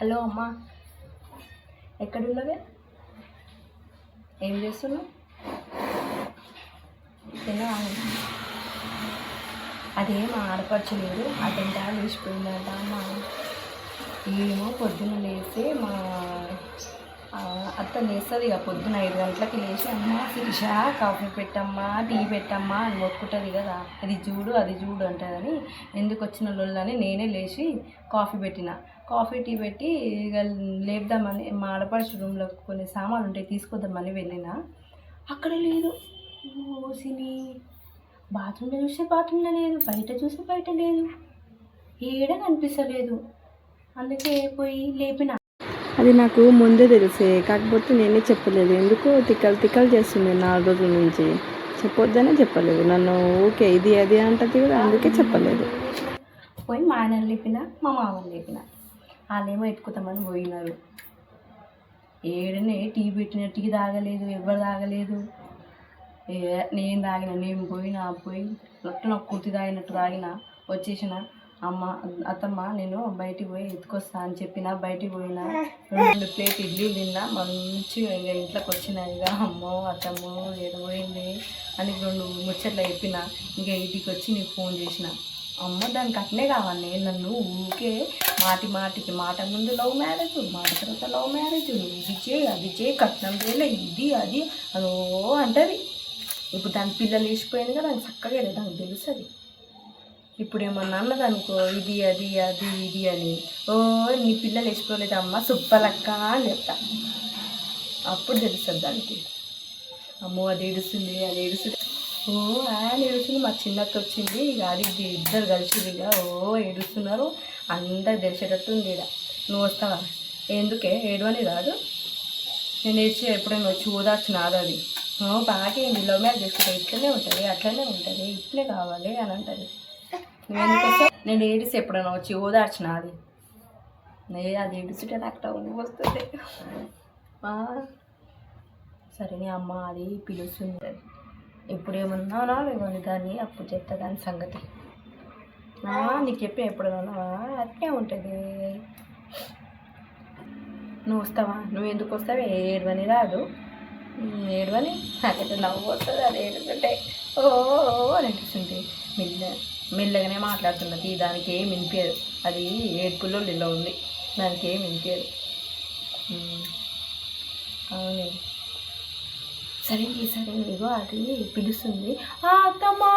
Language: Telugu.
హలో అమ్మా, ఎక్కడున్నవే? ఏం చేస్తున్నావు? తిన్నావా? అదేం ఆడపరచలేదు, అటెంటా లేచిపోయిందంట అమ్మ. ఏమో పొద్దున్న లేస్తే మా అత్త లేస్తుంది ఇక పొద్దున 5 గంటలకి లేచి, అమ్మ శిరీష కాఫీ పెట్టమ్మా, టీ పెట్టమ్మా అని మొత్తుకుంటుంది కదా, అది చూడు అది చూడు అంటుందని ఎందుకు వచ్చిన లొల్లని నేనే లేచి కాఫీ పెట్టిన. కాఫీ టీ పెట్టి ఇక లేపుదామని మా ఆడపడుచు రూమ్లో కొన్ని సామాన్లు ఉంటాయి తీసుకొద్దామని వెళ్ళిన, అక్కడ లేదు. ఓసిని బాత్రూంలో చూస్తే బాత్రూంలో లేదు, బయట చూస్తే బయట లేదు, ఏడ కనిపిస్తలేదు. అందుకే పోయి లేపిన. అది నాకు ముందే తెలిసే, కాకపోతే నేనే చెప్పలేదు. ఎందుకు తిక్కలు చేస్తుంది 4 రోజుల నుంచి. చెప్పొద్దనే చెప్పలేదు. నన్ను ఓకే ఇది అది అంటది కదా, అందుకే చెప్పలేదు. పోయి మా ఆయన లేపిన, మా మామని లేపిన. వాళ్ళేమో ఎత్తుకుతామని పోయినారు. ఏడనే టీ పెట్టిన, టీ తాగలేదు, ఎవరు తాగలేదు. నేను తాగిన, నేను పోయి నాకు కుర్తి తాగినట్టు తాగిన, వచ్చేసిన. అత్తమ్మ నేను బయటికి పోయి ఎత్తుకొస్తా అని చెప్పిన. బయటికి పోయినా 2 ప్లేట్ ఇడ్లీ తిన్నా, మంచిగా ఇక ఇంట్లోకి వచ్చిన. ఇక అమ్మో అత్తమ్మో ఏడపోయింది అని 2 ముచ్చట్లు చెప్పిన. ఇంకా ఇంటికి వచ్చి నీకు ఫోన్ చేసిన. అమ్మ దానికి అట్నే కావాలి, నన్ను ఊరికే మాటికి మాట ముందు లవ్ మ్యారేజ్, మాట తర్వాత లవ్ మ్యారేజ్, ఇది చేయి అది చేయి, కట్నం చేయలే, ఇది అది అదో అంటది. ఇప్పుడు దాని పిల్లలు వేసిపోయింది కదా, దానికి చక్కగా లేదు, దానికి తెలుస్తుంది. ఇప్పుడు ఏమన్నా అన్నదనుకో ఇది అది అది ఇది అని, ఓ నీ పిల్లలు వేసుకోలేదమ్మా సుబ్బలక్క అని చెప్తా. అప్పుడు తెలుస్తుంది దానికి. అమ్మో అది ఏడుస్తుంది, అది ఏడుస్తుంది, ఓ ఆయన ఏడుస్తుంది. మా చిన్నత్త వచ్చింది ఇక, అది ఇద్దరు కలిసి ఇక ఓ ఏడుస్తున్నారు. అందరు తెలిసేటట్టు ఉంది. ఇక నువ్వు వస్తావా? ఎందుకే ఏడవని రాదు, నేను ఏడ్చి ఎప్పుడైనా వచ్చి ఓదార్చిన అది బాగా లవ్ మ్యారేజ్ చేసుకుంటే ఇట్లనే ఉంటుంది, అట్లనే ఉంటుంది, ఇట్లే కావాలి అని అంటుంది. నువ్వు ఎందుకు వస్తావు? నేను ఏడిసి ఎప్పుడైనా వచ్చి ఓదార్చిన అది అది ఏడుస్తుంటే నాకు టౌన్ వస్తుంది. సరే నీ అమ్మ అది పిలుస్తుంది, ఇప్పుడు ఏమన్నానా లేవని దాన్ని అప్పుడు చెప్తా దాని సంగతి. నీకు చెప్పి ఎప్పుడన్నా అట్లే ఉంటుంది. నువ్వు వస్తావా? నువ్వు ఎందుకు వస్తావు? ఏడవని రాదు, ఏడవని నాకైతే నవ్వు వస్తుంది. అది ఏడుస్తుంటే ఓ అని అనిపిస్తుంది. మెల్లగానే మాట్లాడుతున్నది, దానికి ఏం వినిపించదు. అది ఏడుపుల్లో ఇలా ఉంది, దానికి ఏం వినిపించదు. అవును సరే సరే ఇగో అది పిలుస్తుంది. అత్తమ్మా